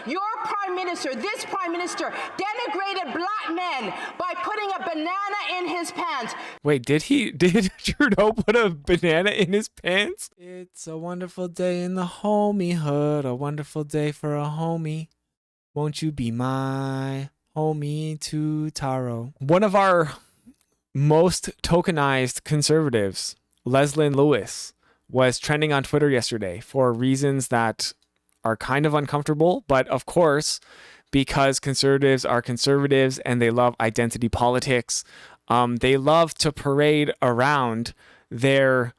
Your prime minister, this prime minister, denigrated black men by putting a banana in his pants. Wait, did Trudeau put a banana in his pants? It's a wonderful day in the homiehood, a wonderful day for a homie. Won't you be my homie to Taro? One of our most tokenized conservatives, Leslyn Lewis, was trending on Twitter yesterday for reasons that are kind of uncomfortable, but of course, because conservatives are conservatives and they love identity politics, they love to parade around their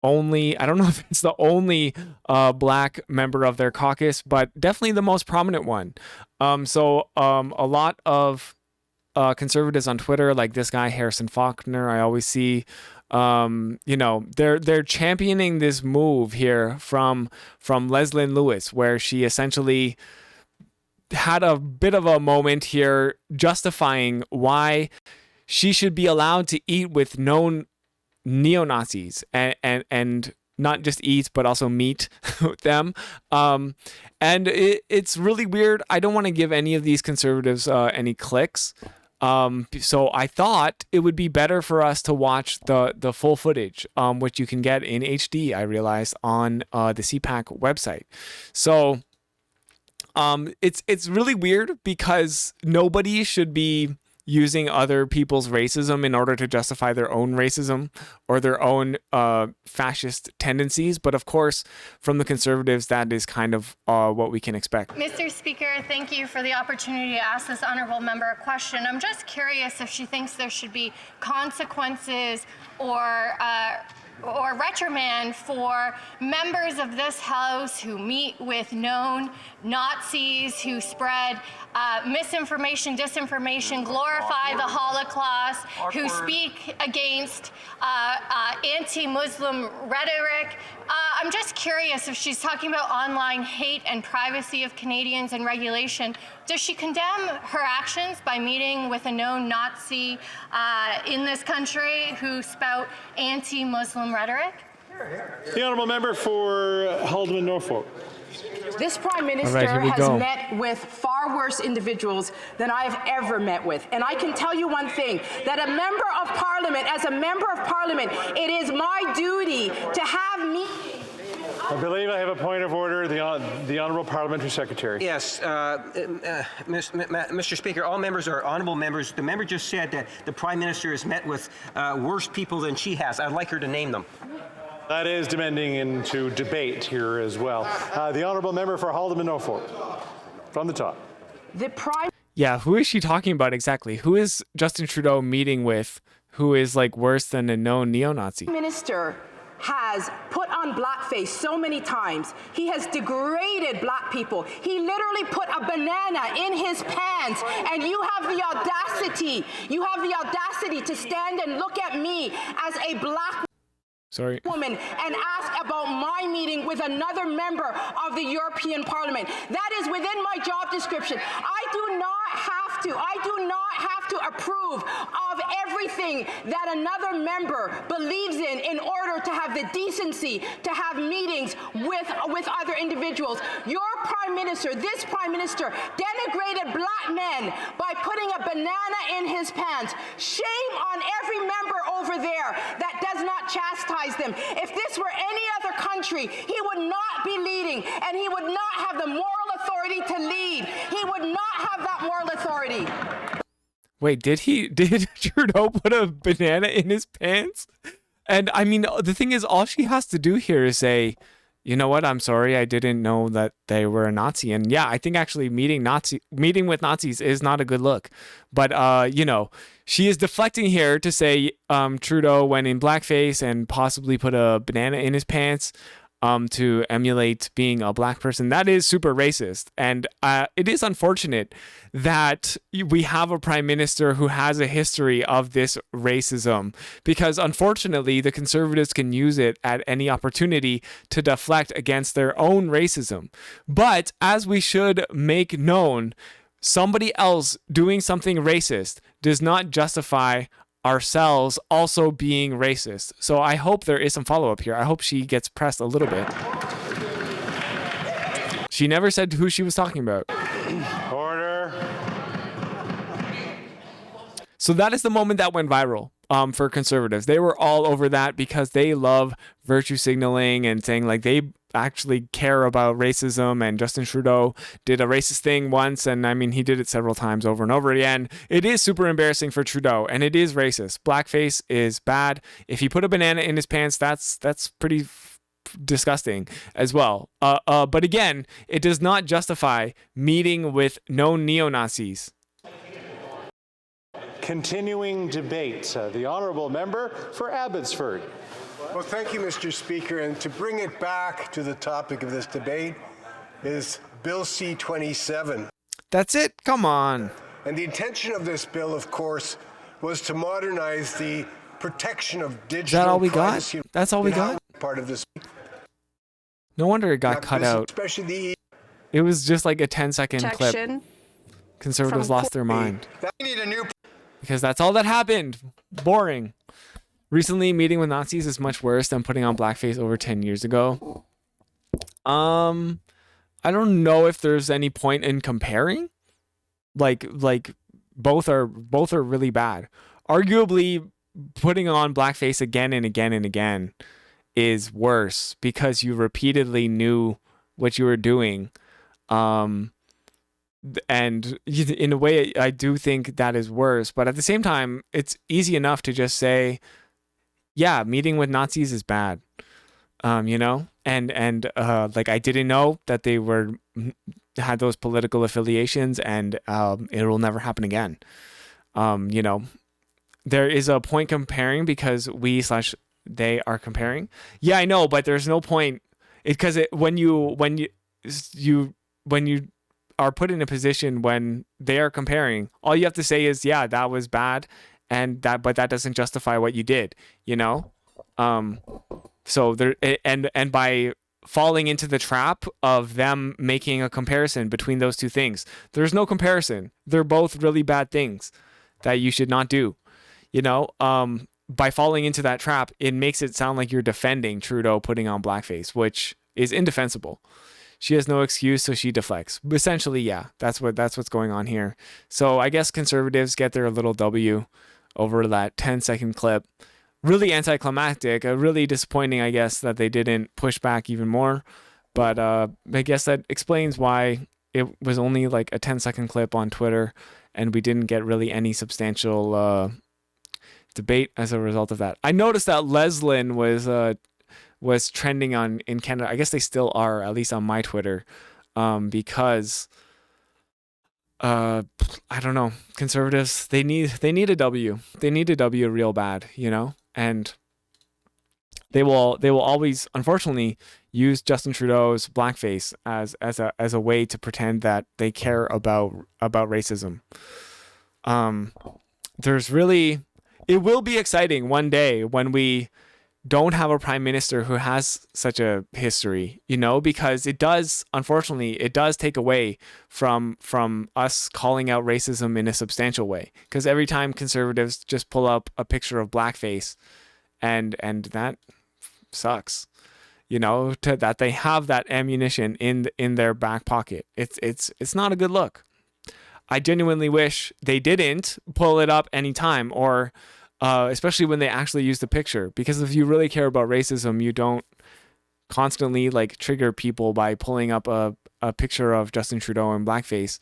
only, I don't know if it's the only black member of their caucus, but definitely the most prominent one. So a lot of conservatives on Twitter, like this guy Harrison Faulkner, I always see, they're championing this move here from Leslyn Lewis, where she essentially had a bit of a moment here justifying why she should be allowed to eat with known neo-Nazis and not just eat, but also meet with them. And it's really weird. I don't want to give any of these conservatives any clicks. So I thought it would be better for us to watch the full footage, which you can get in HD, I realized, on the CPAC website. So it's really weird because nobody should be using other people's racism in order to justify their own racism or their own fascist tendencies. But of course, from the conservatives, that is kind of what we can expect. Mr. Speaker, thank you for the opportunity to ask this honourable member a question. I'm just curious if she thinks there should be consequences or reprimand for members of this House who meet with known Nazis, who spread misinformation, disinformation, glorify the Holocaust, who speak against anti-Muslim rhetoric. I'm just curious if she's talking about online hate and privacy of Canadians and regulation. Does she condemn her actions by meeting with a known Nazi in this country who spout anti-Muslim rhetoric? The honourable member for Haldeman Norfolk. This prime minister has met with far worse individuals than I have ever met with. And I can tell you one thing, that a member of parliament, as a member of parliament, it is my duty to have meetings. I believe I have a point of order. The Honourable Parliamentary Secretary. Yes, Mr. Speaker, all members are honourable members. The member just said that the Prime Minister has met with worse people than she has. I'd like her to name them. That is demanding into debate here as well. The Honourable Member for Haldeman Norfolk, from the top. Yeah, who is she talking about exactly? Who is Justin Trudeau meeting with who is like worse than a known neo-Nazi? Minister has put on blackface so many times. He has degraded black people. He literally put a banana in his pants, and you have the audacity to stand and look at me as a black woman and ask about my meeting with another member of the European Parliament. That is within my job description. I do not have to approve of everything that another member believes in order to have the decency to have meetings with other individuals. Your prime minister, this prime minister, denigrated black men by putting a banana in his pants. Shame on every member over there that does not chastise them. If this were any other country, he would not be leading, and he would not have the moral authority to lead. He would not have that moral authority. Wait, did Trudeau put a banana in his pants? And I mean, the thing is, all she has to do here is say, you know what, I'm sorry, I didn't know that they were a Nazi. And yeah, I think actually meeting with Nazis is not a good look. But, she is deflecting here to say Trudeau went in blackface and possibly put a banana in his pants to emulate being a black person. That is super racist. And it is unfortunate that we have a prime minister who has a history of this racism, because unfortunately the conservatives can use it at any opportunity to deflect against their own racism. But as we should make known, somebody else doing something racist does not justify ourselves also being racist. So I hope there is some follow-up here. I hope she gets pressed a little bit. She never said who she was talking about. Order. So that is the moment that went viral for conservatives. They were all over that because they love virtue signaling and saying like they actually care about racism, and Justin Trudeau did a racist thing once, and I mean he did it several times over and over again. It is super embarrassing for Trudeau, and it is racist. Blackface is bad. If he put a banana in his pants, that's pretty disgusting as well. But again, it does not justify meeting with known neo-Nazis. Continuing debate. The honourable member for Abbotsford. Well, thank you, Mr. Speaker. And to bring it back to the topic of this debate is Bill C-27. That's it? Come on. And the intention of this bill, of course, was to modernize the protection of digital Is that all we privacy. got? That's all we got? Part of this. No wonder it got cut out. Especially the It was just like a 10-second clip. protection Conservatives from lost their mind. we need a new. Because that's all that happened. Boring. Recently, meeting with Nazis is much worse than putting on blackface over 10 years ago. I don't know if there's any point in comparing. Like both are really bad. Arguably, putting on blackface again and again and again is worse because you repeatedly knew what you were doing. And in a way, I do think that is worse. But at the same time, it's easy enough to just say, yeah, meeting with Nazis is bad. You know, and like I didn't know that they had those political affiliations, and it will never happen again. You know, there is a point comparing because they are comparing. Yeah, I know, but there's no point because when you are put in a position when they are comparing, all you have to say is, yeah, that was bad, but that doesn't justify what you did, you know? So there, and by falling into the trap of them making a comparison between those two things, there's no comparison. They're both really bad things that you should not do, you know? By falling into that trap, it makes it sound like you're defending Trudeau putting on blackface, which is indefensible. She has no excuse, so she deflects. Essentially, yeah, that's what's going on here. So I guess conservatives get their little W over that 10-second clip. Really anticlimactic, really disappointing, I guess, that they didn't push back even more. But I guess that explains why it was only like a 10-second clip on Twitter, and we didn't get really any substantial debate as a result of that. I noticed that Leslyn was trending in Canada. I guess they still are, at least on my Twitter, because I don't know, conservatives, they need a W. They need a W real bad, you know, and they will always, unfortunately, use Justin Trudeau's blackface as a way to pretend that they care about racism. It will be exciting one day when we don't have a prime minister who has such a history, you know, because unfortunately, it does take away from us calling out racism in a substantial way. Because every time conservatives just pull up a picture of blackface, and that sucks, you know, that they have that ammunition in their back pocket. It's not a good look. I genuinely wish they didn't pull it up anytime, or especially when they actually use the picture, because if you really care about racism, you don't constantly like trigger people by pulling up a picture of Justin Trudeau in blackface.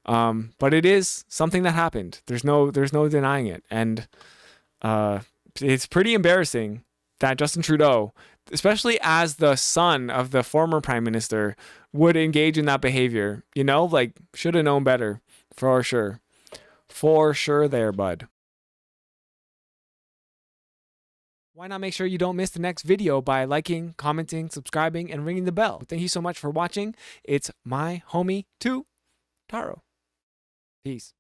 But it is something that happened. There's no denying it. And it's pretty embarrassing that Justin Trudeau, especially as the son of the former prime minister, would engage in that behavior. You know, like, should have known better, for sure. For sure there, bud. Why not make sure you don't miss the next video by liking, commenting, subscribing, and ringing the bell. Thank you so much for watching. It's my homie, too, Taro. Peace.